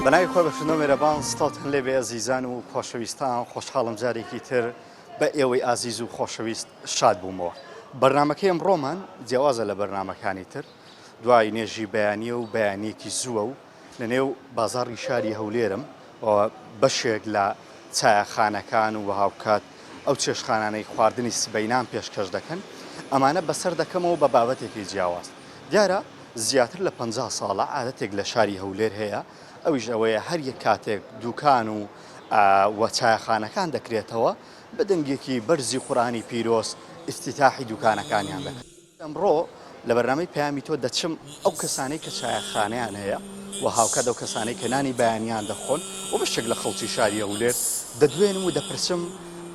بەناوی خۆی بەچونەوە مێرەبان ستڵتن لێ بێ ئەزیزان و خۆشەویستان خۆشحاڵم جارێکی تر بە ئێوەی ئازیز و خۆشەویست شاد بوومەوە. بەرنمەکەی ئەمڕۆمان جیاوازە لە بەرنمەکانی تر دوای نێژی بەیانیە و بەیانیەکی زووە و لە نێو بازاڕی شاری هەولێرم بەشێک لە چایەخانەکان و هاوکات ئەو چێشخانانەی خواردنی سبەینان پێشکەش دەکەن ئەمانە بەسەر دەکەمەوە بە بابەتێکی جیاواز. دیارە زیاتر لە 50 ساڵە عادەتێک لە شاری هەولێر هەیە ئەویش ئەوەیە هەر یەک کاتێک دوکان و چایەخانەکان دەکرێتەوە بە دەنگێکی بەرزی قورئانی پیرۆز ئیفتتاحی دوکانەکانیان دەکەن. ئەمڕۆ لە بەرنامەی پەیامی تۆ دەچم ئەو کەسانەی کە چایەخانەیان هەیە و هاوکات ئەو کەسانەی کە نانی بەیانیان دەخۆن و بەشێک لە خەڵکی شاری هەولێر دەدوێنم و دەپرسم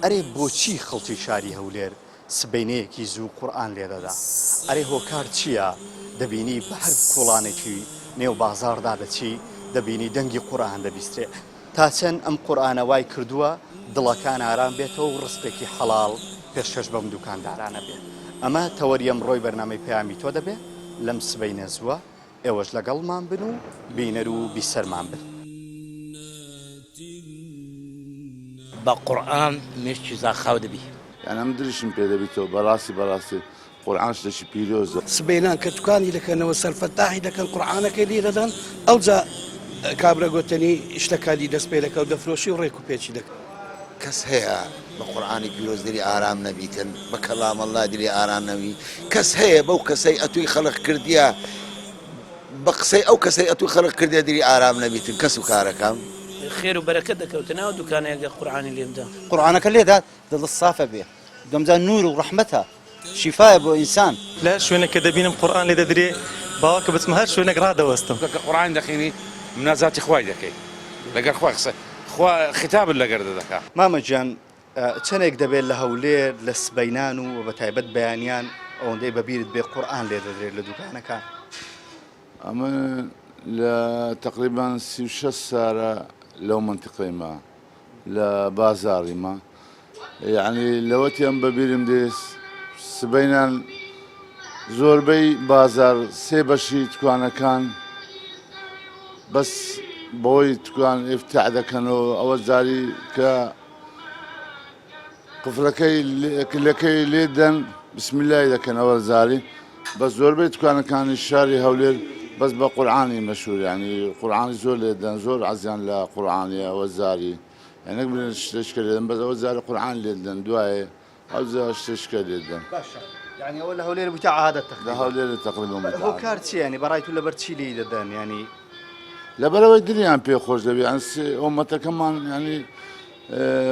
ئەرێ بۆچی خەڵکی شاری هەولێر سبەینەیەکی زوو قورئان لێدەدا؟ ئەرێ هۆکار چییە؟ دەبینی بە هەر کوڵانێکی نێو بازاڕدا دەچی دەبینی دەنگی قورئان دەبیسترێ تا چەند ئەم قورئانە وای کردووە دڵەکان ئارام بێتەوە و ڕستێکی حەڵاڵ پێشکەش بەم دوکاندارانە بێت. ئەمە تەوەریە ئەمڕۆی بەرنامەی پەیامی تۆ دەبێت لەم سبەینە زووە ئێوەش لەگەڵمان بن و بینەر و بیسەرمان بن. بە قورئان مێشکی زاخاو دەبی یعنی ئەم دریشم پێ دەبیتەوە بەڕاستی قورئان شتێکی پیرۆزە. سبەینان کە توکانی دەکەنەوە سەرفەتاحی دەکەن قورئانەکەی لێ دەدەن ئەوجا کابرا گوتنی شتەکانی دەست پێ دەکەوت دەفرۆشی و ڕێک و پێچی دەکەن. کەس هەیە بە قورئانی پیرۆز دلی ئارام نەبیتن بە کەلام ئەڵڵا دلی ئارام نەوی کەس هەیە بەو کەسەی ئەتوی خەڵق کردیە بە قسەی ئەو کەسەی ئەتوی خەڵق کردیە دلی ئارام نەبیتن کەس و کارەکەم خێر و بەرەکەت دەکەوتنەوە دوکانەیەکە قورئانی لێمدا قورئانەکە لێدا دڵت سافە بێ دەمجا نور و ڕەحمەتە شیفایە بۆ ئینسان. لە شوێنێکە دەبینم قورئان لێ دەدرێ باوەکە بچمە هەر شوێنێک ڕادەوەستم کە قورئان دەخوێنی مناجاتی خوای دەکەی لەگەڵ خوا قسە خوا خیتابت لەگەر دەکات. مامە گیان چەندێک دەبێت لە هەولێر لە سبەینان و بە تایبەت بەیانیان ئەوەندەی بەبیرت بێ قورئان لێ دەدرێت لە دوکانەکان؟ ئەمە لە تقریبا 36 سارە لەو منتیقەی ما لە بازاڕی ما یعنی لەوەتی ئەم بەبیرم دێ سبەینان زۆربەی بازار سێ بەشی توکانەکان بەس بۆی توکان ئفتتاح دەکەنەوە ئەوە جاری کە قفلەکەی لێدەن بسمیلای دەکەن ئەوە زاری بەس زۆربەی توکانەکانی شاری هەولێر بەس بە قورئانی مەشهور ینی قورئانی زۆر لێدەن زۆر عەزیان لە قورئانیە ئەوە زاری یعنی بڵێن شتێشکە لێدەن بەس ئەوە زاری قورئان لێدەن دوایێ ئەو شتێشکە لێدەن. باشە یعنی ئەوە لە هەولێر بوویتە عادەت لە هەولێر تقریبا هۆکار چییە ینی بەڕای تو لەبەر چی لێی دەدەن ینی لەبەرەوەی دلیان پێ خۆش دەبێت ئومەتەکەمان ینی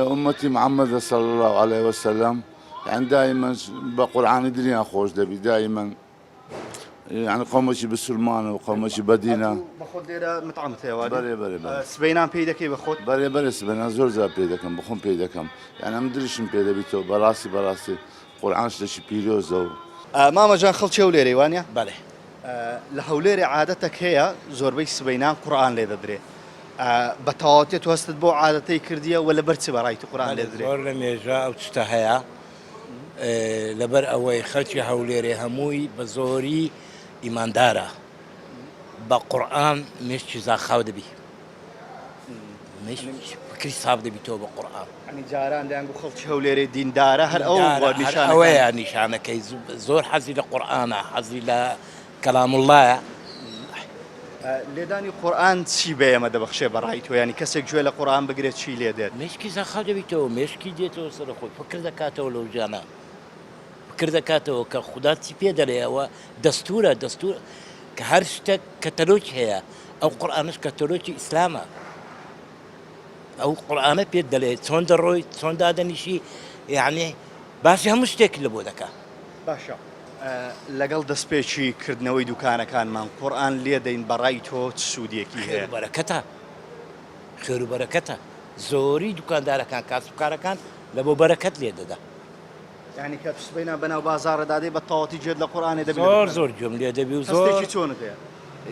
ئومەتی محەممەد صلی الله عليه وسلم يعني دائما بقرآن دلیان خۆش دەبی دائما يعني قومەکی بسلمانە و قومەکی بەدینە. بەخۆت لێرە متعەمت هەیە بەرێ سبەینان پێی دەکەی بەخۆت؟ بەرێ سبەینان زۆر زار پێ دەکەم بخۆم پێی دەکەم یعنی ئەم دریشم پێ دەبیتەوە بەڕاستی قورئان شتێکی پیرۆزە و مامەجان خەڵکی هەولێرەی وانە؟ بەڵێ لە هەولێرێ عادەتێک هەیە زۆربەی سبەینان قورئان لێ دەدرێ بە تەواوەتی تو هەستت بۆ عادەتەی کردیە و لەبەر چی بەڕای تو قورئان لێ دەدرێ؟ زۆر لە مێژە ئەو شتە هەیە لەبەر ئەوەی خەڵکی هەولێرێ هەمووی بە زۆری ئیماندارە بە قورئان مێشکی زاخاو دەبی فکری ساف دەبیتەوە بە قورئان. ینی جاران دەیانگو خەڵکی هەولێرێ دیندارە هەر ئەوەیە نیشانەکەی زۆر حەزی لە قورئانە حەزی لە کەلام اللهە. لێدانی قورئان چی بێ ئەمە دەبەخشێ بەڕای تۆ ینی کەسێک گوێ لە قورئان بگرێت چی لێ دێت؟ مێشکی زاخاو دەبیتەوە مێشکی دێتەوە سەر خۆی فکر دەکاتەوە لەو ژیانە فکر دەکاتەوە کە خودا چی پێ دەڵێەوە دەستورە کە هەر شتێک کەتەلۆک هەیە ئەو قورئانش کەتەلۆکی ئیسلامە ئەو قورئانە پێت دەڵێت چۆن دەڕۆی چۆن دادەنیشی یعنی باسی هەموو شتێکی لە بۆ دەکات. باشە لەگەڵ دەستپێکی کردنەوەی دوکانەکانمان قورئان لێ دەین بەڕای تۆ چ سوودێکی هەیە؟ خێر و بەرەکەتە زۆری دوکاندارەکان کاسبکارەکان لە بۆ بەرەکەت لێ دەدا ینی کە سبەینان بەناو بازاڕەدا دێ بە تەواوەتی گوێت لە قورئانێ دەبێت زۆر گوێم لێ دەبی و زۆرێکی چۆنت هەیە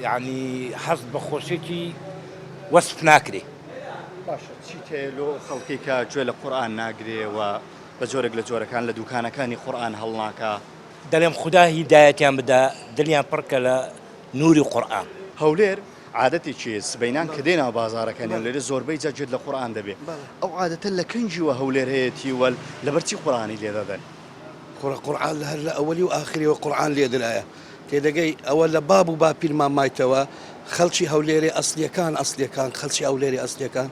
یعنی حەزت بە خۆشێکی وەسف ناکرێ. باشە چیت هەیە لۆ خەڵکی کە گوێ لە قورئان ناگرێ و بە جۆرێک لە جۆرەکان لە دوکانەکانی قورئان هەڵناکا دەڵێم خودا هیدایەتیان بدە دڵیان پڕکە لە نوری قورئان. هەولێر عادەتێکی سبەینان کە دێنەوە بازارەکەنیان لێرە زۆربەی جاجێت لە قورآن دەبێت ئەو عادەتە لە کەنجیوە هەولێر هەیەی وە لەبەرچی قورآانی لێ دەدەن قورآن هەر لە ئەوەلی و ئاخریەوە قورآن لێدرایە تێدەگەی ئەوە لە باب و باپیرمان مایتەوە خەڵکی هەولێرێ ئەسلیەکان خەڵکی هەولێری ئەسلیەکان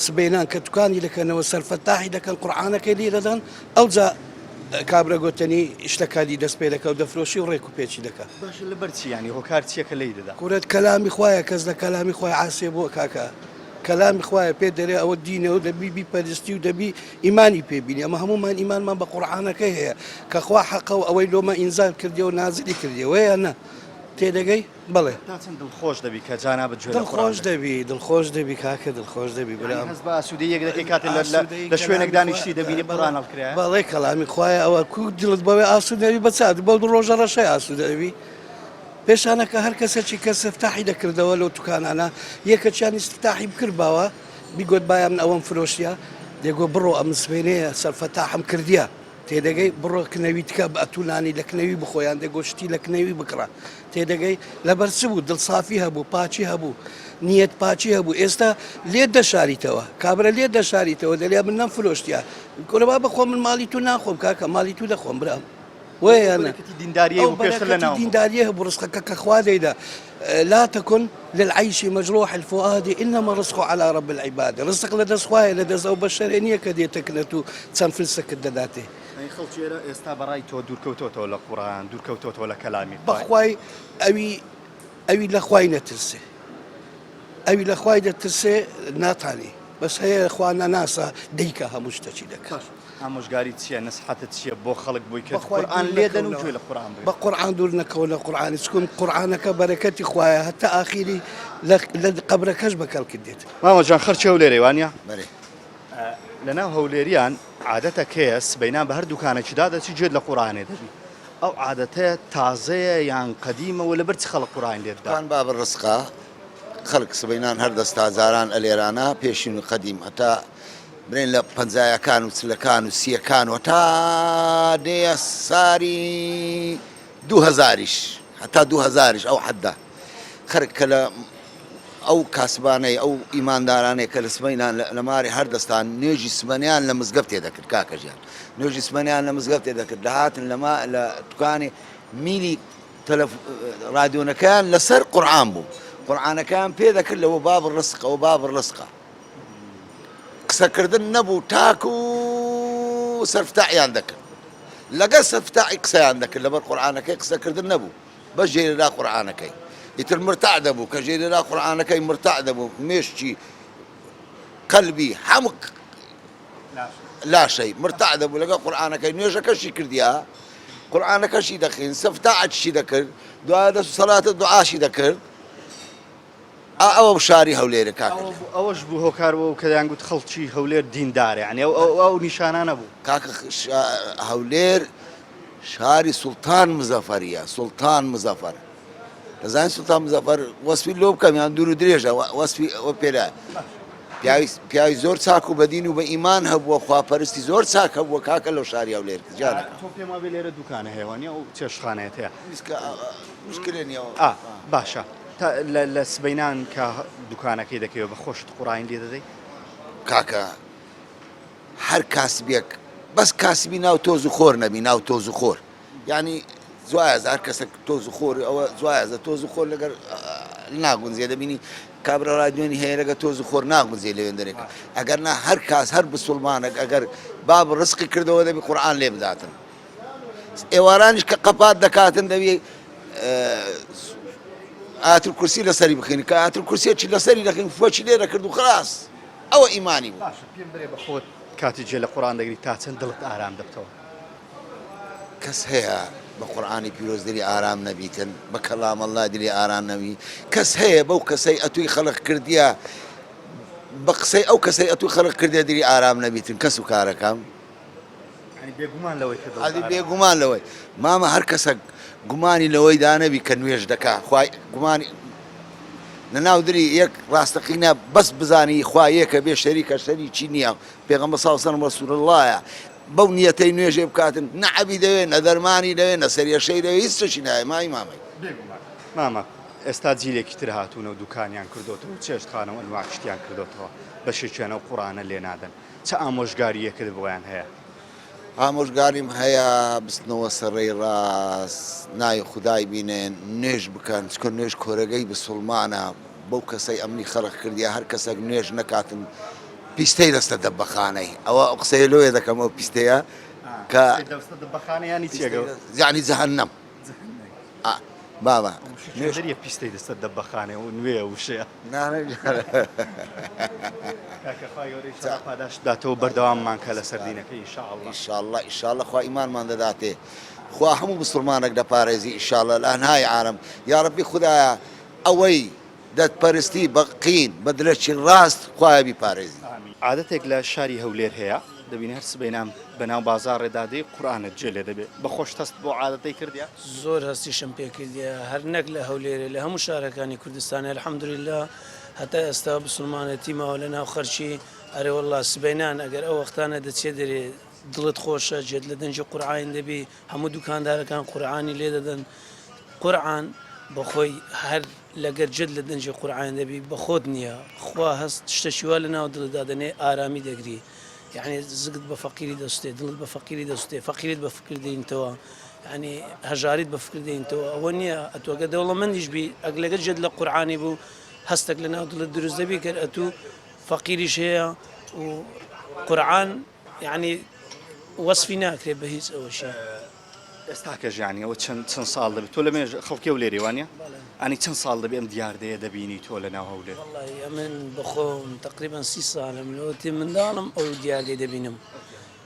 سبەینان کە دوکانی دەکەنەوە سەرفەتاحی دەکەن قورآنەکەی لێ دەدەن ئەوجا کابرا گوتنی شتەکانی دەست پێ دەکە و دەفرۆشی و ڕێک و پێچی دەکە باش لەبەرچی ینی هۆکار چیەکە لی دەدا کورێت کەلامی خوایە کەس لە کەلامی خۆی عاسێ بۆ کاکە کەلامی خوایە پێ دەرێ ئەوە دینەوە دەبی بیپەرستی و دەبی ئیمانی پێبینی ئەمە هەمومان ئیمانمان بە قورآنەکەی هەیە کە خوا حەقە و ئەوەی لۆمە ئینزال کردی و نازلی کردیەوە یان نە تێدەگەی بڵێ چەند دڵخۆش دەبی کە جانا بە دڵخۆش دەبی کاکە دڵخۆش دەبی برام هەز بە ئاسوودەی یەک دەکەی کاتێ لە شوێنێک دانیشتی دەبینی قورآن هەڵکرایە بەڵێ کەلامی خوایە ئەوە کو دڵت بەوێ ئاسوودەوی بەچات بەو ڕۆژە ڕەشەی ئاسوودەوی پێشانەکە هەر کەسێکی کە سفتاحی دەکردەوە لەو دوکانانە یەکەچیانی سفتاحی بکردباوە بیگوت باە من ئەوەم فرۆشیە دێگۆ بڕۆ ئەم سوێنەیە سەرفەتاحم کردیە تێدەگەی بڕۆ کنەوی تکە بە ئەتونانی لە کنەوی بخۆیان دەگۆشتی لە کنەوی بکڕە تێدەگەی لەبەرچ بوو دڵسافی هەبوو پاچی هەبوو نیەت پاچی هەبوو ئێستا لێ دەشاریتەوە کابرا لێ دەشاریتەوە دەلیا من نەم فرۆشتیە کۆرەبا بخۆ من ماڵی تو ناخۆم کاکە ماڵی تو دەخۆم برام ويانا دينداريه برزقك كخواديدا لا تكن للعيش مجروح الفؤاد انما رزقه على رب العباد رزق لدى سخواي لدى زو بشرينيه كدي تكنتو تنفلسك الدداتي اي خلچيرا استا براي تو دوركوتو ولا قران دوركوتو ولا كلامي بخواي اوي لخواي نترسي اوي لخواي نترسي ناتاني بس هي اخواننا ناسا ديكها مشتكي لك ئامۆژگاری چییە نسحەتت چییە بۆ خەڵک بووی کە قورآن لێ دەن و گوێ لە قورآن بە قورآن دوور نەکەوە لە قورآانی چکن قورآنەکە بەرەکەتی خوایە هەتا ئاخیری لە قەبرەکەش بەکەڵکرد دێت مامەجان خەرچی هەولێرێ وانە لەناو هەولێریان عادەتە کێ سبەینان بە هەر دوکانێکیدا دەچی گوێت لە قورآنێ دەبی ئەو عادەتەیە تازەیە یان قەدیمەوە لەبەر چ خەڵک قورآن لێ دەدا باب ڕزقا خەڵک سبەینان هەر دەستازاران ئەلێرانە پێشین و قەدیم هەتا برێن لە پەنجایەکان و چلەکان و سیەکان و تا دێ ساری 2000 هەتا 2000 ئەو حەددا خەرک کە لە ئەو کاسبانەی ئەو ئیماندارانەیە کە لە سبەینان لە ماری هەردەستان نوێژی سبەنیان لە مزگەفت تێدەکرد کاکەژیان نوێژی سبەنیان لە مزگەفت تێدەکرد دەهاتن لە دوکانی میلی رادیۆنەکەیان لەسەر قورآن بوو قورآنەکەیان پێ دەکرد لەوە باب ڕزق ئەوە باب ڕزقە قسەکردن نەبوو تاکو و سەرفتاحیان دەکرد لەگەڵ سەرفتاحی قسەیان دەکرد لەبەر قورآنەکەی قسەکردن نەبوو بەس ژێرەدا قورآنەکەی ئیتر مرتاع دەبوو کە ژێرەدا قورآنەکەی مرتاع دەبوو مێشتی قەلبی هەموو لاشەی مرتاع دەبوو لەگەڵ قورآنەکەی نوێژەکەشی کردیا قورآنەکەشی دەخوێن سەفتاحەتشی دەکرد دوای دەست و سەلاتە دوعاشی دەکرد ئەوە شاری هەولێرە کاکە ئەوەش بوو هۆکارەوە و کە دەیانگوت خەڵکی هەولێر دیندارە یعنی ئەو نیشانە نەبوو کاکە هەولێر شاری سوڵتان مزەفەریە سوڵتان مزەفەر دەزانین سوڵتان مزەفەر وەسفی لۆ بکەم یان دوور و درێژە وەسفی ئەوە پێرە پیاوی زۆر چاک و بەدین و بە ئیمان هەبووە خواپەرستی زۆر چاک هەبووە کاکە لەو شاری هەولێر جانە تۆ پێما بێ لێرە دوکانە هێوانە و چێشخانەیە هەیە مشکلێ نیەوە باشە لە سبەینان کە دوکانەکەی دەکەوێت بە خۆشت قورآن لێ دەدەی کاکە هەر کاسبێک بەس کاسبی ناو تۆز و خۆر نەبی ناو تۆز و خۆر یعنی زوایە هەر کەسێک تۆز و خۆر ئەوە زوایە تۆز و خۆر لەگەر ناگونجێ دەبینی کابرا ڕادیۆنی هەیە لەگە تۆز و خۆر ناگونجێ لەوێندەرێک ئەگەر نا هەر کاس هەر بسڵمانێک ئەگەر باب ڕزقی کردەوە دەبی قورآن لێ بداتن ئێوارانیش کە قەپات دەکاتن دەبی ئاەت الکورسی لەسەری بخێنی کە ئاەت الکورسیەکی لەسەری دەکەین فۆچی لێ دەکرد و خلاص ئەوە ئیمانی بوو پێم بڵێ بە خۆت کاتی جێ لە قورآن دەگری تا چەند دڵت ئارام دەبتەوە کەس هەیە بە قورآانی پیرۆز دلی ئارام نەبیتن بە کەلام ئەڵڵا دلی ئارام نەبی کەس هەیە بەو کەسەی ئەتوی خەڵق کردیە بە قسەی ئەو کەسەی ئەتوی خەڵق کردیە دلی ئارام نەبیتن کەس و کارەکەم بێگومان لەوەی بێگومان لەوەی مامە هەر کەسە گومانی لەوەی دانەبی کە نوێژ دەکا گومانی لەناو دری یەک ڕاستەقینە بەس بزانی خوا یەکە بێ شەریکە شەریکی نییە پێغەمبەر صلی الله علیه و سلم ڕەسوول اللهە بەو نیەتەی نوێژێ بکاتن نەعەبی دەوێت نە دەرمانی دەوێت نە سەریەشەی دەوێت هیچ شتێکی نایە مای مامەی مامە ئێستا جیلێکی تر هاتوونە و دوکانیان کردوتەوە و چێشتخانەوە ئەنواکشتیان کردوتەوە بە شێکیانە و قورآنە لێ نادەن چه ئامۆژگاریەکرد بۆیان هەیە ئامۆژگاریم هەیە بستنەوە سەرڕێی ڕاست ناوی خودای بینێن نوێژ بکەن چکە نوێژ کۆرەگەی بسڵمانە بەو کەسەی ئەمنی خەڵق کردیا هەر کەسێک نوێژ نەکاتن پیستەی دەستە دەبەخانەی ئەوە قسەی لۆیە دەکەم ئەو پیستەیە کە بەخانەیانی چێگە یعنی جەهەنەم بابە نوێژریە پیستەی دەستە دەبەخانێ و نوێ وشەیە پاداش داتەوە بەردەواممان کە لە سەردینەکەی ئینشاءالله ئینشاءالله خوا ئیمانمان دەداتێ خوا هەموو بسڵمانێک دەپارێزی ئینشاءالله لە ئەنهای عالەم یا ڕەبی خودایە ئەوەی دەتپەرستی بەقین بە دلەکی ڕاست خوایە بیپارێزی عادەتێک لە شاری هەولێر هەیە دەبینە هەر سبەینام بەناو بازاڕێدادەی قورآنت جێ لێ دەبێت بە خۆش تەست بۆ عادەتەی کردیا زۆر هەستیشم پێکردە هەر نەک لە هەولێرە لە هەموو شارەکانی کوردستانی الحەمدولله هەتا ئێستا بسڵمانەتی ماوە لە ناو خەرچی ئەرێ وەڵڵا سبەینان ئەگەر ئەو وەختانە دەچێت دەرێ دڵت خۆشە جێت لە دەنجی قورعان دەبی هەموو دوکاندارەکان قورعانی لێ دەدەن قورعان بەخۆی هەر لەگەر جد لە دەنجی قورعان دەبی بە خۆت نییە خوا هەست شتەشیوا لە ناو دڵدا دەنێ ئارامی دەگری يعني زقت بفقيري دستي دلت بفقيري دستي فقيري بفكر دين توا يعني هجاريت بفكر دين توا أولنيا أتوقع والله من يجبي أقلق جد للقرآن بو هستك لنا دلت دروز دبي كر أتو فقيري شيء وقرآن يعني وصفنا كريب بهيس أول شيء ئێستاکەش یانی ئەوە چەند ساڵ دەبێت تۆ لە مێژ خەڵکی و لێریوانە ئەنی چەند ساڵ دەبێ ئەم دیاردەیە دەبینی تۆ لە ناو هەولێر والله من بخۆم تقریبا 30 ساڵم لەوتی منداڵم ئەو دیاردێ دەبینم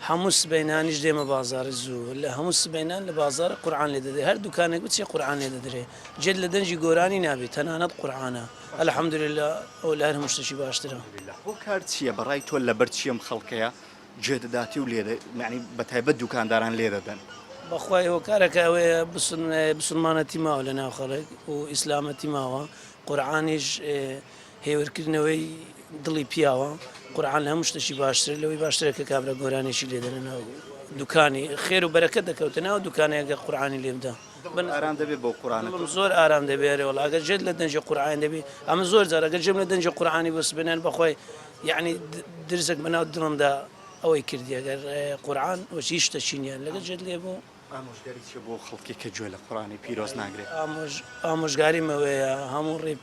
هەموو سبەینانیش دێمە بازارە زوو لە هەموو سبەینان لە بازارە قورعان لێ دەدرێت هەر دوکانێک بچێ قورعان لێ دەدرێت جێت لە دەنجی گۆرانی نابێت تەنانەت قورعانە الحەمدولله ئەو لە هەر هەموو شتێکی باشترە بۆ کار چییە بەڕای تۆ لەبەر چیم خەڵکەیە جێدەداتی و لێ ینی بەتایبەت دوکانداران لێ دەدەن بەخوای ئەوە کارەکە ئەوەیە بسلمانەتی ماوە لە ناو خەڵک و ئیسلامەتی ماوە قورعانیش هێورکردنەوەی دڵی پیاوە قورعان لە هەموو شتێکی باشتر لەوەی باشترە کە کابرا گۆرانێکی لێ دەنەوە دوکانی خێر و بەرەکەت دەکەوتە ناو دوکانێکە قورعانی لێمدا ئارام دەبێت بۆ قورآن زۆر ئارام دەبێت وڵ ئەگەر جێت لە دەنجی قورعان دەبی ئەمە زۆر جار ئەگەر جێم لە دەنجی قورعانی بۆ سبێنان بەخۆی یعنی درزێک بەناو دڵمدا ئەوەی کردی ئەگەر قورعان وەچی شتەچی نیان لەگەر جێت لێ بوو ئامۆژگاری چێ بۆ خەڵکی کە گوێ لە قورآنی پیرۆز ناگرێت ئامۆژگاریمەوەیە هەموو ڕێ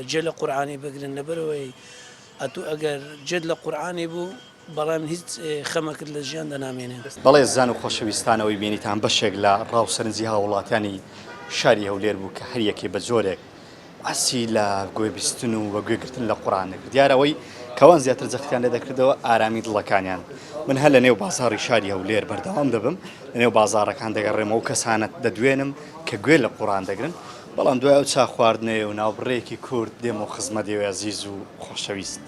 جێ لە قورعانی بگرن لەبەرەوەی ئەتو ئەگەر جێت لە قورعانی بوو بەڵام هیچ خەمەکرد لە ژیان دەنامێنێ بەڵێ زان و خۆشەویستانەوەی بینیتان بەشێک لە ڕاوسەرنجی هاوڵاتیانی شاری هەولێر بوو کە هەریەکێ بە زۆرێک ئاسی لە گوێبیستن و وەگوێگرتن لە قورآن دەکرد دیارەوەی کەوان زیاتر جەختیان لێ دەکردەوە ئارامی دڵەکانیان من هەر لە نێو بازاڕی شاری هەولێر بەردەوام دەبم لە نێو بازاڕەکان دەگەڕێمەوە و کەسانت دەدوێنم کە گوێ لە قورآن دەگرن بەڵام دوای ئەو چا خواردنێ و ناوبڕێکی کورد دێمە و خزمەتێوە عەزیز و خۆشەویست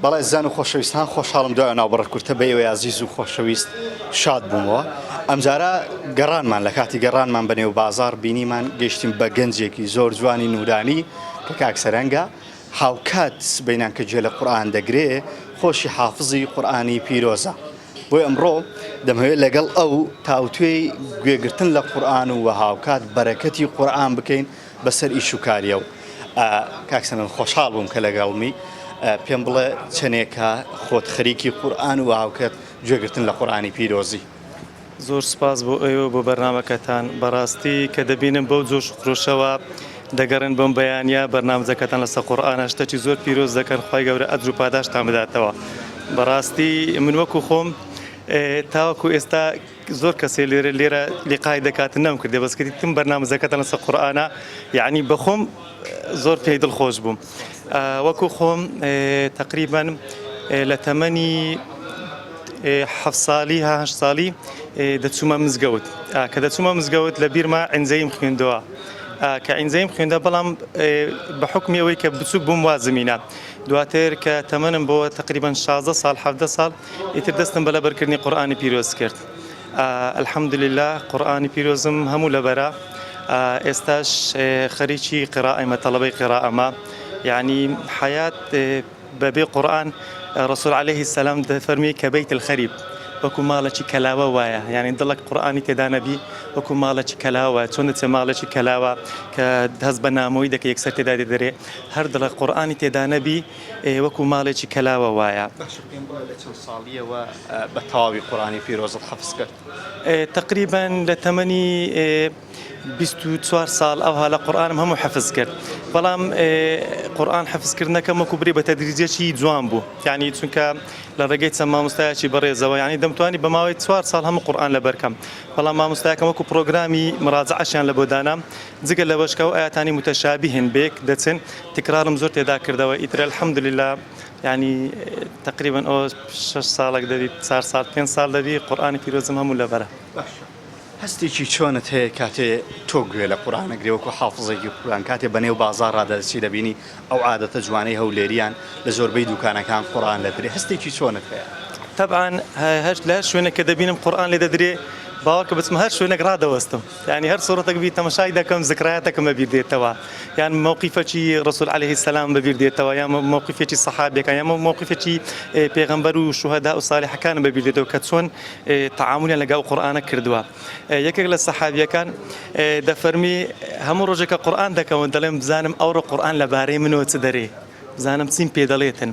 بەڵێ زان و خۆشەویستان خۆشحاڵم دوای ناوبڕە کورتە بە ئێوەی عەزیز و خۆشەویست شاد بوومەوە ئەمجارە گەڕانمان لە کاتی گەڕانمان بەنێو بازار بینیمان گەیشتیم بە گەنجێکی زۆر جوانی نورانی کە کاکسەرەنگە هاوکات سبەینان کە گوێ لە قورآن دەگرێ خۆشی حافزی قورآنی پیرۆزە بۆی ئەمڕۆ دەمەوێت لەگەڵ ئەو تاوتوێی گوێگرتن لە قورآن و هاوکات بەرەکەتی قورآن بکەین بەسەر ئیش و کاریە و کاکسەرەنگ خۆشحاڵ بووم کە لەگەڵمی پێم بڵێ چەنێکە خۆت خەریکی قورآن و هاوکات گوێگرتن لە قورآنی پیرۆزی زۆر سپاس بۆ ئێوە بۆ بەرنامەکەتان بەڕاستی کە دەبینم بەو جۆش خۆشەوە دەگەڕن بەم بەیانە بەرنامەکەتان لەسەر قورآنە شتێکی زۆر پیرۆز دەکەن خی گەورە ئەجر و پاداشتان بداتەوە بەڕاستی من وەکو خۆم تاوەکو ئێستا زۆر کەسێ لێرە لیقای دەکاتن نەم کردێ بەسکردی تم بەرنامەکەتان لەسەر قورآنە یعنی بەخۆم زۆر پێی دڵخۆش بووم وەکو خۆم تقریبا لە تەمەنی 7 ساڵی 8 ساڵی دەچوومە مزگەوت کە دەچوومە مزگەوت لە بیرما عینزەیم خوێندەوە کە عینزەیم خوێندە بەڵام بە حکمی ئەوەی کە بچووک بووم وازمینە دواتر کە تەمەنم بۆ تقریبا 16 ساڵ 17 ساڵ ئیتر دەستم بە لەبەرکردنی قورآنی پیرۆز کرد الحەمدولله قورآنی پیرۆزم هەموو لەبەرە ئێستاش خەریکی قراءەمە تەڵەبەی قراءەمە یعنی حیات بەبێ قورآن ڕسول عليه السلام دەفەرمی کە بەیت الخەریب وەکو ماڵێکی کەلاوە وایە یعنی دڵک قورآانی تێدا نەبی وەکو ماڵێکی کەلاوە چۆن دەچێ ماڵێکی کەلاوە کە هەست بە نامۆی دەکە یەکسەر تێدا دەدرێ هەر دڵک قورآانی تێدا نەبی وەکو ماڵێکی کەلاوە وایە لە چەند ساڵیەوە بە تەواوی قورآانی پیرۆزت حەفز کرد تقریبا لە تەمەنی 24 ساڵ ئەوها لە قورآنم هەموو حەفز کرد بەڵام قورآن حەفزکردنەکەم وەکو بری بە تەدریجێکی جوان بوو یعنی چونکە لە ڕێگەی چەند مامۆستایەکی بەڕێزەوە یعنی دەمتوانی بە ماوەی 4 ساڵ هەموو قورآن لەبەرکەم بەڵام مامۆستایەکەم وەکو پرۆگرامی مراجعەشیان لە بۆ دانام جگە لە بەشکە و ئاياتانی متەشابیهن بێک دەچن تکرارم زۆر تێدا کردەوە ئیتر الحەمدولله يعني تقريبا 6 ساڵێک دەبی 4 ساڵ 5 ساڵ دەبی قورآانی پیرۆزم هەموو لەبەرە هەستێکی چۆنت هەیە کاتێ تۆ گوێ لە قورآنەگری وەکو حافظێکی قورآن کاتێ بەنێو بازاڕ دەچی دەبینی ئەو عادەتە جوانەی هەولێریان لە زۆربەی دوکانەکان قورآن لەدرێ هەستێکی چۆنت هەیە طبعا هەر لە شوێنە کە دەبینم قورآن لێ دەدرێ باوەڕکە بچمە هەر شوێنێک ڕادەوەستم يعني هەر سوورەتێک بی تەماشای دەکەم ذکرایەتەکەم بەبیر دێتەوە یان موقیفەکی ڕسول عليه السلام بەبیر دێتەوە یان موقیفێکی سەحابەکان یان موقیفێکی پێغەمبەر و شوهەدا و سالیحەکان بەبیر دێتەوە کە چۆن تعاملیان لەگەڵ قورآنە کردووە یەکێک لە سەحابیەکان دەفەرمی هەموو ڕۆژێکە قورآن دەکەون دەڵێم بزانم ئەوڕۆ قورآن لەبارەی منەوە چ دەرێ بزانم چیم پێ دەڵێتن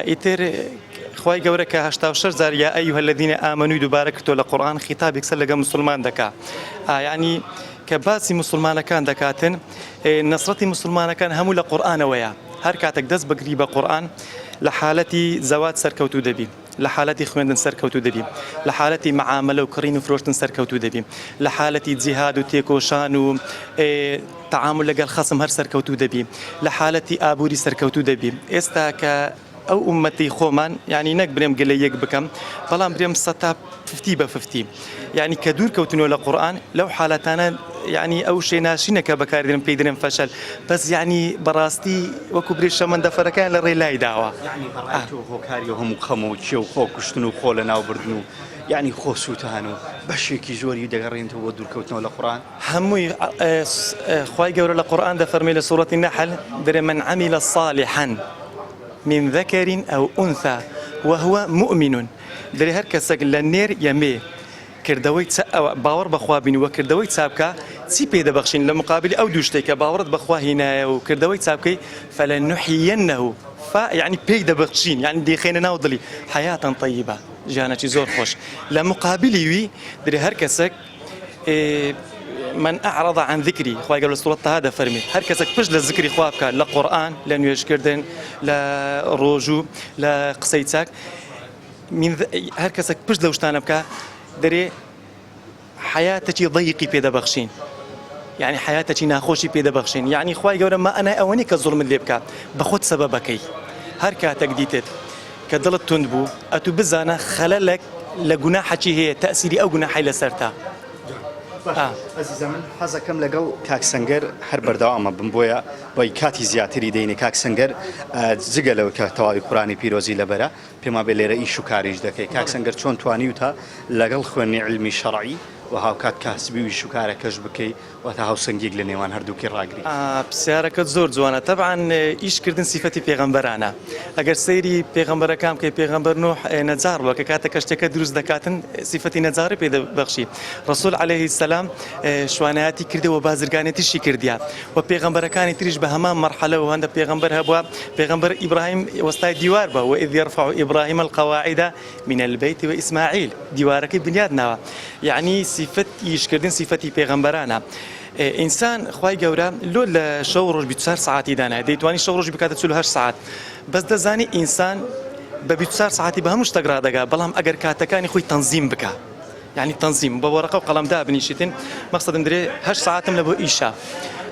ئیتر خواهی گەورە کە 86 جار یا ئەیها الذین ئامنوا دووبارە کردووە لە قورآن خیتابێک سەر لەگەڵ مسلمان دەکا یعنی کە باسی مسلمانەکان دەکاتن نەسرەتی مسلمانەکان هەموو لە قورآنەوەیە هەر کاتێک دەست بگری بە قورآن لە حالەتی زەواج سەرکەوتوو دەبی لە حالەتی خوێندن سەرکەوتوو دەبی لە حالەتی معاملە و کڕین و فرۆشتن سەرکەوتوو دەبی لە حالەتی جیهاد و تێکۆشان و تعامل لەگەڵ خەسم هەر سەرکەوتوو دەبی لە حالەتی ئابووری سەرکەوتوو دەبی ئێستا کە ئەو ئومەتی خۆمان ینی نەک برێم گەلە یەک بکەم بەڵام برێم 50/50 یعنی کە دوور کەوتنەوە لە قورآن لەو حالەتانە یعنی ئەو شێناشینەکە بەکاردێنم پێی درێن فەشەل بەس یعنی بەڕاستی وەکو برێ شەمەندەفەرەکان لە ڕێ لای داوە هۆکاری هەموو خەمەوچی و خۆ کوشتن و خۆ لە ناوبردن و یعنی خۆ سووتان و بەشێکی زۆری دەگەڕێنەوە بۆ دوورکەوتنەوە لە قورآن هەمووی خوای گەورە لە قورآن دەفەرمێ لە سوورەتی نەحل دەرێ من عمل صالحا من ذكر أو أنثى وهو مؤمن دري هر کەسێک لە نێر یەمێ کردەوەی باوەڕ بەخوا بین و کردەوەی چاپکە چی پێ دەبەخشین لە مقابلی ئەو دوو شتێکە باوەڕت بەخوا هینایە و کردەوەی چاپکەی فلنحيينه يعني پێی دەبەخشین يعني دێخێنە ناو دڵی حیاتان طیبە ژیانێکی زۆر خۆش لە مقابلی وی درێ هەر کەسێک من أعرض عن ذكري خواهي قبل الصورة هذا فرمي هر كسك بش للذكري خواهك لقرآن لنويش كردن لروجو لقصيتك من هر كسك بش لوشتانا بكا دري حياتك ضيقي بيدا بخشين يعني حياتك ناخوشي بيدا بخشين يعني خواهي قبل ما أنا أواني كالظلم اللي بكا بخد سببكي هر كاتك ديتت كدلت تندبو أتو بزانا خلالك لجناحتي هي تأثيري أو جناحي لسرتها عزیزە من حەزەکەم لەگەڵ کاکسەنگەر هەر بەردەوامە بم بۆیە بۆی کاتی زیاتری دەینێ کاکسەنگەر جگە لەوە کە تەواوی قورآنی پیرۆزی لەبەرە پێما بێ لێرە ئیش و کاریش دەکەی کاکسەنگەر چۆن توانیوتە لەگەڵ خوێندنی علمی شەرعی و هاوکات کاسبی و ئیش و کارەکەش بکەی واتە هاوسەنگێک لە نێوان هەردووکی ڕاگری پرسیارەکەت زۆر جوانە طبعا ئیشکردن سیفەتی پێغەمبەرانە ئەگەر سەیری پێغەمبەرەکان کە پێغەمبەر نوح نەجار بووە کە کاتێک شتێکە دروست دەکاتن سیفەتی نەجاری پێ دەبەخشی ڕسول عليه السلام شوانایەتی کردەوە بازرگانێتیشی کردیا و پێغەمبەرەکانی تریش بە هەمان مەرحەلە و هەندە پێغەمبەر هەبووە پێغەمبەر ئیبراهیم وەستای دیوار بە وإذ يرفع إبراهيم القواعد من البيت وإسماعيل دیوارەکەی بنیاد ناوە یعنی صفت ئیشکردن صفەتی پێغەمبەرانە ئینسان خوای گەورە لۆ لە شەو ڕۆژ 24 ساعتی دانا دەیتوانی شەو ڕۆژ بکاتە 48 ساعت بەس دەزانی ئینسان بە 24 ساعتی بە هەموو شتێک ڕادەگا بەڵام ئەگەر کاتەکانی خۆی تەنزیم بکە يعني تنظيم بورقة وقلم دا بنيشتين مقصد ندري هش ساعات من لبو إيشا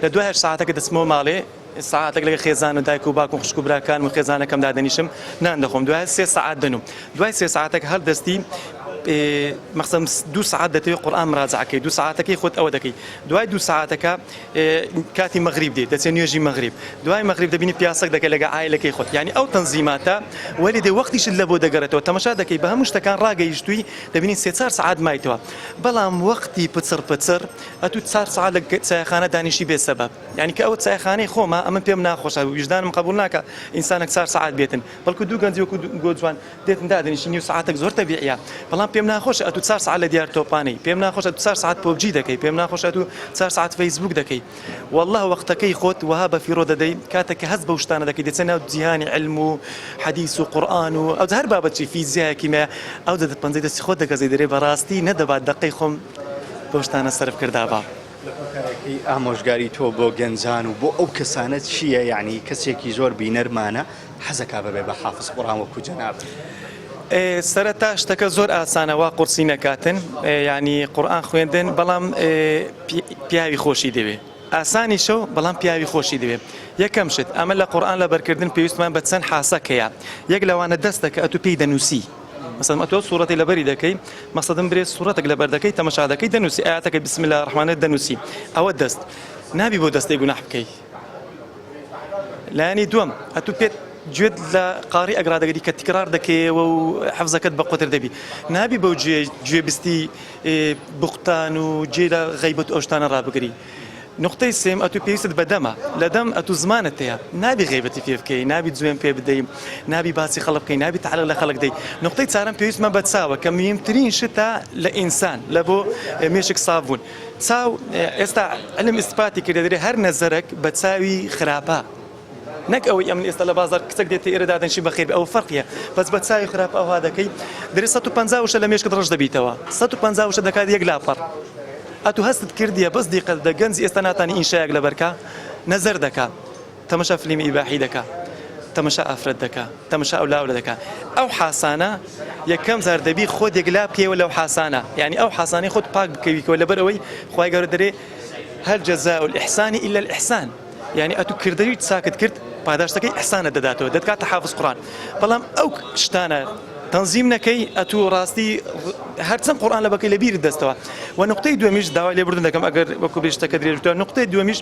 لدو هش ساعات قد اسمه مالي ساعات لقى خيزان ودايكو باكو خشكو براكان وخيزان كم دا دنيشم ناندخم دو هش 3 ساعات دنو دو هش 3 ساعات هل دستي مەخسەم 2 ساعات دەتەوێت قورئان مراجعەکەی 2 ساعاتەکەی خۆت ئەوە دەکەی دوای 2 ساعاتەکە کاتی مەغریب دێت دەچێت نوێژی مەغریب دوای مەغریب دەبینی پیاسەک دەکەی لەگە ئایلەکەی خۆت یعنی ئەو تەنزیماتە وەلی دێ وەختیشت لە بۆ دەگەڕێتەوە تەماشا دەکەی بە هەموو شتەکان ڕاگەیشتووی دەبینی 3-4 ساعات مایتەوە بەڵام وەختی پچر ئەتو 4 ساعات لە چایخانە دانیشی بێ سەبەب یعنی کە ئەوە چایخانەی خۆمە ئەمە پێم ناخۆشە وجدانم قبول ناکە ئینسانێک 4 ساعات بێتن بەڵکو دوو گەنج وەکو گۆجوان دێتن دادنیشی نیو ساعتێک زۆر تەبیعیە بەڵام پێم ناخۆشە ئەتو 4 ساعات لە دیار تۆپانەی پێم ناخۆشە 4 ساعات پۆبجی دەکەی پێم ناخۆشە تو 4 ساعات فەیسبوک دەکەی والله وەختەکەی خۆت وها بە فیرۆ دەدەی کاتێک کە هەست بەو شتانە دەکەی دەچێت ناو جیهانی علم و حەدیث و قورئان و ئەو هەر بابەتی فیزیای کیمیا ئەو دەدەت پەنجەی دەستی خۆت دەگەزی دەرێ بەڕاستی نەدەبات دقەی خۆم بەو شتانە سەرف کردابا ئامۆژگاری تۆ بۆ گەنجان و بۆ ئەو کەسانە چییە یعنی کەسێکی زۆر بینەرمانە حەزەکا بەبێ بە حافظ قورئان وەکو جەناب سەرەتا شتەکە زۆر ئاسانەوە قورسی نەکاتن ینی قورئان خوێندن بەڵام پیاوی خۆشی دەوێت ئاسانی شەو بەڵام پیاوی خۆشی دەوێت یەکەم شت ئەمە لە قورئان لە بەرکردن پێویستمان بە چەند حاسەکەیە یەک لەوانە دەست دەکە ئەتو پێی دەنووسی مثلا ئەتۆ سوورەتی لەبەری دەکەی مەقسەدم برێ سوورەتێک لەبەر دەکەی تەماشا دەکەی دەنووسی ئاەتەکە بسم الله الرحمن دەنووسی ئەوە دەست نابی بۆ دەستەی گوناح بکەی لایەنی دووەم ئەتو پێت گوێت لە قاری ئەگرادەگەری کە تکرار دەکەیەوە و حەفزەکەت بە قوتر دەبی نابی بەو گوێبستی بوختان و جێ لە غەیبەت ئەو شتانە ڕابگری نقطەی سێم ئەتو پێویستت بەدەمە لە دەم ئەتو زمانت هەیە نابی غیبەتی پێ بکەی نابی جوێن پێ بدەی نابی باسی خەڵک بکەی نابی تعلیق لە خەڵک دەی نقطەی چارەم پێویستمە بە چاوە کە مهمترین شتە لە ئینسان لە بۆ مێشک ساف بوون چاو ئێستا علم ئیسپاتی کردە دەرێ هەر نەزەرێک بە چاوی خراپە نەک ئەوەی ئەمن ئێستا لە بازار کچێک دێتە ئێرە دادەنشی بەخێر ئەو فەرقیە بەس بە چاوی خراپ ئەوها دەکەی دەرێ 150 وشە لە مێشکت ڕەش دەبیتەوە 150 وشە دەکات یەک لاپەڕ ئەتو هەستت کردیە بەس دیقەت دە گەنج ئێستا ناتانی ئینشایەک لەبەرکە نەزەر دەکا تەماشا فلیمی ئیباحی دەکا تەماشا ئافرەت دەکا تەماشا ئەو لاولە دەکا ئەو حاسانە یەکەم جار دەبی خۆت یەکلا بکەیەوە لەو حاسانە یعنی ئەو حاسانەی خۆت پاک بکەویکەوە لەبەر ئەوەی خوای گەورە دەرێ هەل جەزاء الإحسان إلا الإحسان یعنی ئەتو کردەویت ساکت کرد پاداشتەکەی ئەحسانە دەداتەوە دەتکاتە حافظ قورئان بەڵام ئەو شتانە تەنزیم نەکەی ئەتو ڕاستی هەرچەند قورئان لە بەکەی لە بیرت دەستەوە و نقطەی دووەمیش داوای لێبوردن دەکەم ئەگەر وەکو بێشتەکە درێژتەوە نقطەی دووەمیش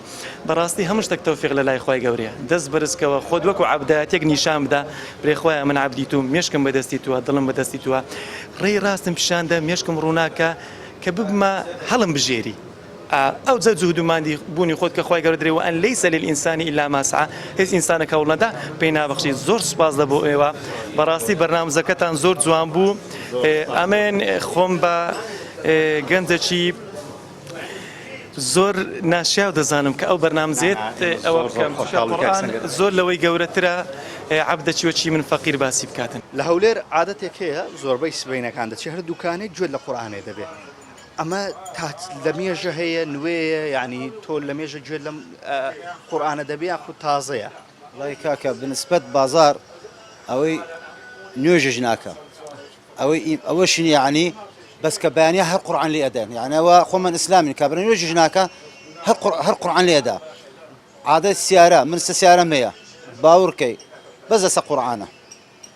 بەڕاستی هەموو شتێک تەوفیق لە لای خوای گەورەیە دەست بەرزکەوە خۆت وەکو عەبدایەتێک نیشان بدە بڵێ خوایە من عەبدی توم مێشکم بەدەستی تووە دڵم بەدەستی تووە ڕێی ڕاستم پیشاندە مێشکم ڕووناکە کە ببمە هەڵم بژێری ئەو جە جوهدوماندی بوونی خۆت کە خوای گەورە درێوە ئەن لەیسە للئینسانی ئیلا ما سعى هیچ ئینسانێک هەوڵ نەدا پێی نابەخشی زۆر سوپاس دە بۆ ئێوە بەڕاستی بەرنامەکەتان زۆر جوان بوو ئەمێن خۆم بە گەنجێکی زۆر ناشیاو دەزانم کە ئەو بەرنامزێت ئەوە بکەم قورئان زۆر لەوەی گەورەترە عەبدەکی وەچی من فەقیر باسی بکاتن لە هەولێر عادەتێک هەیە زۆربەی سبەینەکان دەچێت هەر دوکانێک گوێت لە قورئانێ دەبێت ئەمە لە مێژە هەیە نوێیە ینی تۆ لە مێژە گوێت لەم قورئانە دەبێت یاخود تازەیە وڵی کاکە بنسبەت بازار ئەوەی نوێژەش ناکە ئەوەشین یعنی بەس کە بەیانیە هەر قورئان لێ ئەدەن یعنی ئەوە خۆمان ئیسلامی کابرا نوێژەش ناکە هەر قورئان لێ ئەدا عادەت سیارە من سیارەم هەیە باوڕکەی بەس لەسە قورئانە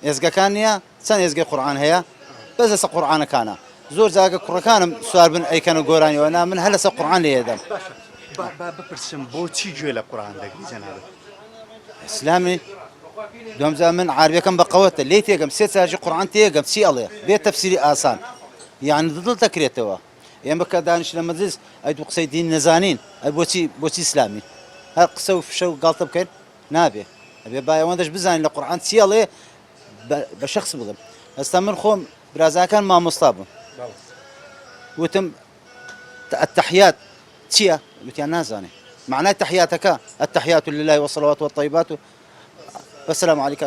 ئێزگەکان نییە چەند ئێزگەی قورئان هەیە بەس لەسە قورئانەکانە زۆر جاگە کوڕەکانم سوار بن ئەیکەنە گۆرانیەوە نا من هەر لەسەر قورئان لێ ئەدەم بپرسم بۆچی گوێ لە قورئان دەگری جەنابەت ئیسلامی دومجا من عربیەکەم بە قەوەتە لێ تێگەم سێ چاژی قورئان تێگەم چی ئەڵێ بێت تەفسیری ئاسان یعنی دڵ دەکرێتەوە ئێمە کە دانیش لە مەجلیس ئەی دوو قسەی دین نەزانین ئەی بۆچی ئیسلامی هەر قسە و فشە و گاڵتە بکەین نابێ ئەبێ با ئەوەندەش بزانین لە قورئان چی ئەڵێ بە شەخص بڵێم ئەستا من خۆم برازاکان مامۆستا بوون وتم التحيات چییە وتیان نازانێ معنای تحياتەکە التحيات لله والصلوات والطيبات والسلام عليك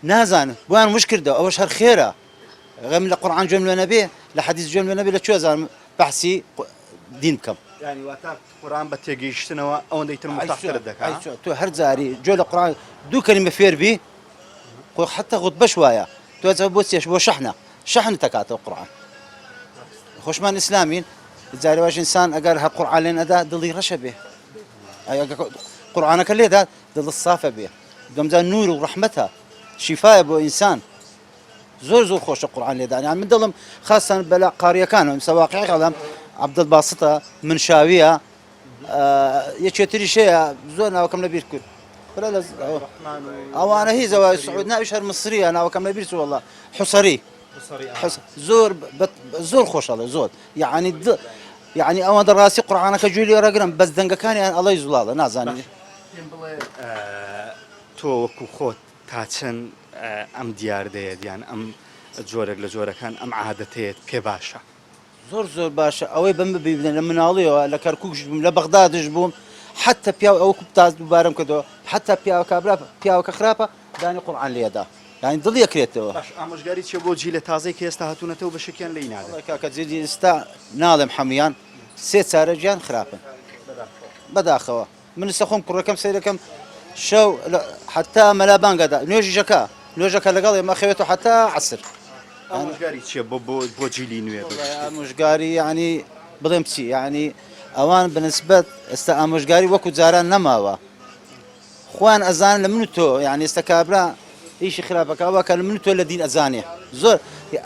نازانن بۆیان وش کردەوە ئەوەش هەر خێرە غەم لە قورئان گوێم لێ نەبێ لە حەدیث گوێم لێ نەبێ لە کوێ زانم بەحسی دین بکەم ینی واتە قورئان بە تێگەیشتنەوە ئەوەندەی تر متاحترت دەکات تۆ هەر جاری گوێ لە قورئان دوو کەلیمە فێر بی خۆ حتا غوتبەش وایە تۆ بۆ چێش بۆ شەحن تەکاتەوە قورئان خۆشمان ئیسلامین جارێ واش ئینسان ئەگەر هەر قورئان لێن ئەدا دڵی ڕەشە بێ قورئانەکە لێدا دڵ سافە بێ دومجا نور و ڕەحمەتە شیفایە بۆ ئینسان زۆر خۆشە قورآن لێدانیان من دڵم خاستان بەلا قاریەکانم سەواقعی قەڵام عەبدولباسطە منشاویە یەکێتری شەیە زۆر ناوەکەم لەبیر کرد ئەوانە هی زەوای سعود ناویش هەر مسریە ناوەکەم لەبیر چوو وەڵڵا حوسەری زۆر خۆشەڵێ زۆر یعنی ئەوە دەڕاستی قورآنەکە گوێ لێ ڕەگرم بەس دەنگەکانیان ئەڵەی زوڵاڵە نازانانی تۆ وەکو خۆت تا چەند ئەم دیاردەیە دیان ئەم جۆرێک لە جۆرەکان ئەم عادەتەیەت پێ باشە زۆر باشە ئەوەی بەم ببینە لە مناڵیەوە لە کەرکووکش بووم لە بەغدادش بووم حتى پیاو ئەو کوتاز دووبارەم کردەوە حتى پیاوە کابرا پیاوەکە خراپە دانی قورآن لێدا یعنی دڵ یەکرێتەوە ئامۆژگاری چێ بۆ جیل تازەی کە ئێستا هاتوونەتەوە بە شکیان لی نادە کاکە جێدی ئێستا ناڵێم هەمویان سێ چارە گیان خراپن بەداخەوە من ئێستا خۆم کوڕەکەم سەیرەکەم شەو حتا مەلابانگەدا نوێژەکە لەگەڵ ئێمە خەوێتەوە حتا عەسر ئامۆژگاری چییە بۆ جیلی نوێ ئامۆژگاری یعنی بڵێم چی یعنی ئەوان بنسبەت ئێستا ئامۆژگاری وەکو جاران نەماوە خوان ئەزان لە من و تۆ یعنی ئێستا کابرا ئیشی خراپەکەوە کە لە من و تۆ لە دین ئەزانێ زۆر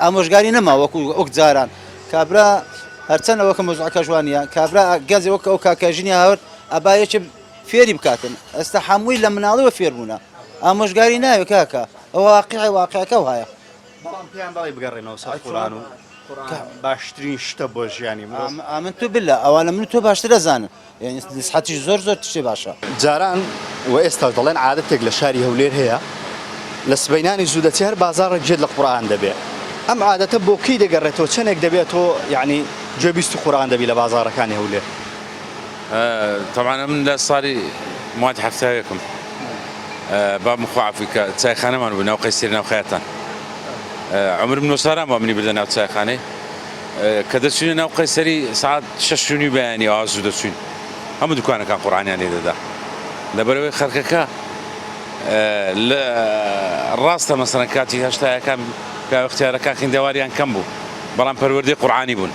ئامۆژگاری نەما وەک جاران کابرا هەرچەند ئەوەکە مۆزوعەکە جوانیە کابرا گەزی وەک ئەو کاکەژنی هاورد ئەبایەکی فێری بکاتن ئێستا هەمووی لە مناڵیەوە فێربوونە ئامۆژگاری ناوێت کاکە ئەوە واقعەکە وایە بەڵام پێیان باڵی بگەڕێنەوە سەر قورآن و باشترین شتە بۆ ژیانی ئامن تو بلا ئەوانە من تۆ باشتر دەزانن نسحەتیش زۆر تشتێ باشە جاران و ئێستا دەڵێن عادەتێک لە شاری هەولێر هەیە لە سبەینانی زوودەتی هەر بازاڕێک جێت لە قورآن دەبێت ئەم عادەتە بۆ کەی دەگەڕێتەوە چەندێک دەبێتەوە یعنی گوێبیست و قورآن دەبی لە بازاڕەکانی هەولێر طبعا من لە ساڵی مواد هەفتەیەکم با مخوافی کە چایخانەمان بوو ناو قەیسەری ناو خەیاتان عمر بن سارام وامنی بردە ناو چایخانەی کە دەچوونە ناو قەیسەری ساعت 6 بەیانی ئازوو دەچوین هەموو دوکانەکان قورآنیان لێ دەدا لەبەرەوەی خەڵکەکە ڕاستە مەسەڵەن کاتی هەشتایەکان پیاوەختیارەکان خیندەواریان کەم بوو بەڵام پەروەردەی قورآنی بوون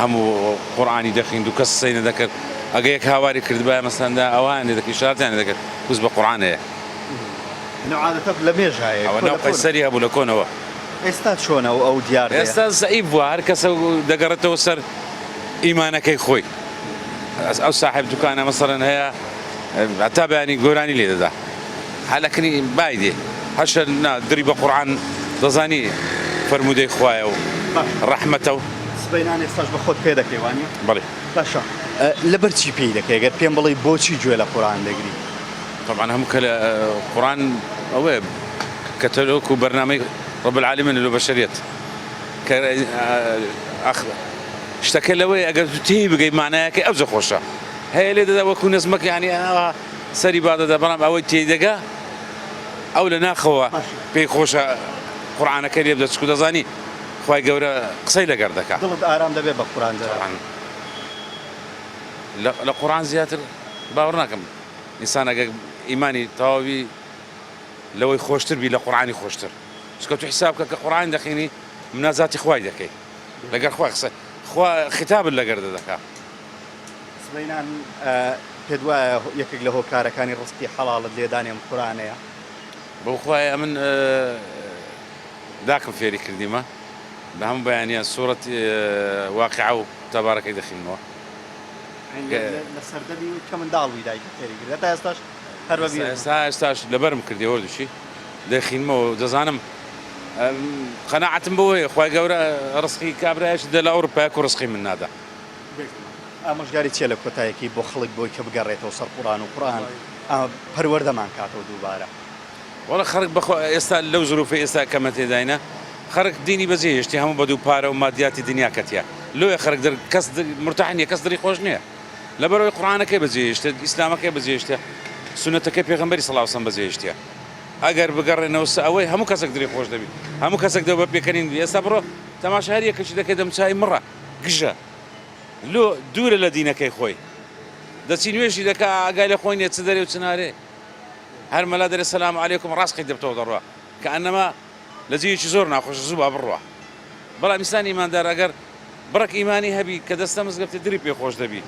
هەموو قورآنی دەخیند و کەس سەی نەدەکرد ئەگە یەک هاواری کردبایە مەسەلەندا ئەوان دەکرد شارتیان دەکرد کوز بە قورآن هەیە عادەتە لە مێژ هەیە ئەوە ناو قەیسەری هەبوو لە کۆنەوە ئێستا چۆنەوە ئەو دیار ئێستا زەعیف بووە هەر کەسە دەگەڕێتەوە سەر ئیمانەکەی خۆی ئەو ساحب دوکانە مەسەڵەن هەیە هەتا بەیانی گۆرانی لێ دەدا حالەکردنی بای دێ هەشە دری بە قورآن دەزانی فەرمودەی خوایە و ڕەحمەتە و سبەینان ئێستاش بە خۆت پێ دەکەی وانە بەڵێ باشە لەبەر چی پێی دەکەی ئەگەر پێم بڵێ بۆچی گوێ لە قورآن دەگری طبعا هەموو کە لە قورآن ئەوەیە کەتەلۆک و بەرنامەی رب العالمین لە بەشەریەت شتەکە لەوەی ئەگەر تو تێی بگەی مانایەکەی ئەو زە خۆشە هەیە لێ دەدا وەکو نەزمەکە یعنی سەری بادەدا بەڵام ئەوەی تێدەگا ئەو لە ناخەوە پێی خۆشە قورآنەکە لێ بدە چکو دەزانی خوای گەورە قسەی لەگەر دەکات دڵت ئارام دەبێت بە قورآن لە قورآن زیاتر باوەڕ ناکەم ئینسان ئەگە ئیمانی تەواوی لەوەی خۆشتر بی لە قورآنی خۆشتر چکە تو حساب کە کە قورآن دەخینی منازاتی خوای دەکەی لەگەر خوا قسە خوا خیتابت لەگەر دەکات سبەینان پێت وایە یەکێک لە هۆکارەکانی ڕستی حەڵاڵت لێدانێم قورآنەیە بۆ خوایە من داکەم فێری کردیمە بە هەموو بەیانیان سوورەتی واقعە و تەبارەکەی دەخینەوە لە سەردەمی کە منداڵی دایکی فێری کرد هەتا ئێستاش هەر بەبێ ئێستاش لەبەرم کردی وەردوشی دەخینمەوە دەزانم قەناعەتم بەوەیە خوای گەورە ڕزقی کابرایش دە لە ئەوروپایەک و ڕزقی من نادا ئامۆژگاری چیە لە کۆتایەکی بۆ خەڵک بۆی کە بگەڕێتەوە سەر قورآن و قورآن پەروەردەمان کاتەوە دووبارە وەڵا خەڵک بەخۆ ئێستا لەو زروفی ئێستا کەمە تێداینە خەڵک دینی بەجێهێشتی هەموو بە دوو پارە و مادیاتی دنیا کەتیە لۆیە خەڵک کەس مرتاح نییە کەس دڵی خۆش نییە لەبەرەوەی قورآنەکەی بەجێهێشتە ئیسلامەکەی بەجێهێشتە سونەتەکەی پێغەمبەری سەڵاو عەلەیهی وسەلەم بەجێهێشتە ئەگەر بگەڕێنەوە ئەوەی هەموو کەسێک دڵی خۆش دەبی هەموو کەسێک دەوە بە پێکەنین ئێستا بڕۆ تەماشا هەر یەکەشی دەکەی دەمچای مڕە گژە لۆ دوورە لە دینەکەی خۆی دەچی نوێژی دەکا ئاگای لە خۆی نیە چ دەرێ و چ نارێ هەر مەلا دەرێ سەلام عەلەیکوم ڕاستقی دەبتەوە دەڕوا کە ئەنەما لە جێیەکی زۆر ناخۆشە زوو با بڕوا بەڵام ئینسانی ئیماندار ئەگەر بڕێک ئیمانی هەبی کە دەستە مزگەفتی دری پێ خۆش دەبی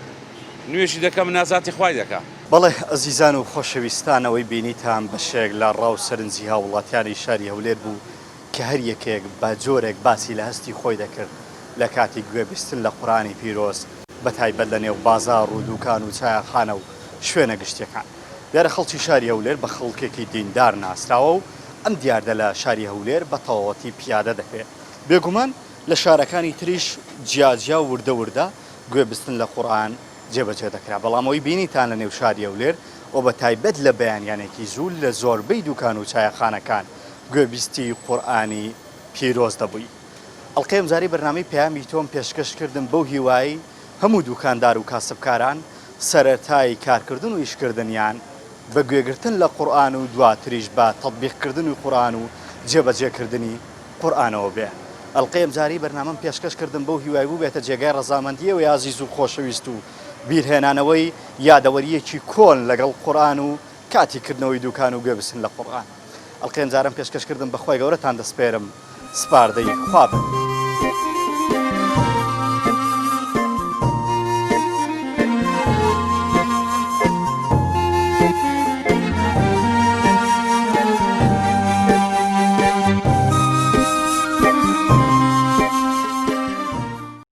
نوێژی دەکەم نازاتی خوای دەکا بەڵێ ئەزیزان و خۆشەویستانەوەی بینیتان بەشێک لە ڕاو سەرنجی هاوڵاتیانی شاری هەولێر بوو کە هەر یەکێک بە جۆرێک باسی لە هەستی خۆی دەکرد لە کاتی گوێبیستن لە قورآانی پیرۆز بە تایبەت لە نێو بازار و دوکان و چایەخانە و شوێنە گشتەکان. دیارە خەڵکی شاری هەولێر بە خەڵکێکی دیندار ناسراوە و ئەم دیاردە لە شاری هەولێر بە تەواوەتی پیادە دەکرێت. بێگومان لە شارەکانی تریش جیاجیا و وردە وردە گوێبستن لە قورآن جێبەجێ دەکرا، بەڵام ئەوەی بینیتان لە نێو شاری هەولێر و بە تایبەت لە بەیانیانێکی زوو لە زۆربەی دوکان و چایەخانەکان گوێبیستی قورآانی پیرۆز دەبووی. ئەڵقەی ئەمجاری بەرنامەی پەیامی تۆم پێشکەش کردم بەو هیوایی هەموو دوکاندار و کاسبکاران سەرەتای کارکردن و ئیشکردنیان بە گوێگرتن لە قورآن و دواتریش بە تەطبیقکردنی قورآن و جێبەجێکردنی قورآنەوە بێ. ئەڵقەی ئەمجاری بەرنامەم پێشکەش کردم بەو هیوای بوو بێتە جێگای ڕەزامەندیەوە یازیز و خۆشەویست و بیرهێنانەوەی یادەوەریەکی کۆن لەگەڵ قورآن و کاتیکردنەوەی دوکان و گوێبستن لە قورآن. ئەڵقەی ئەمجارم پێشکەش کردم بەخوای گەورەتان دەسپێرم، سپاردەی خوا بن.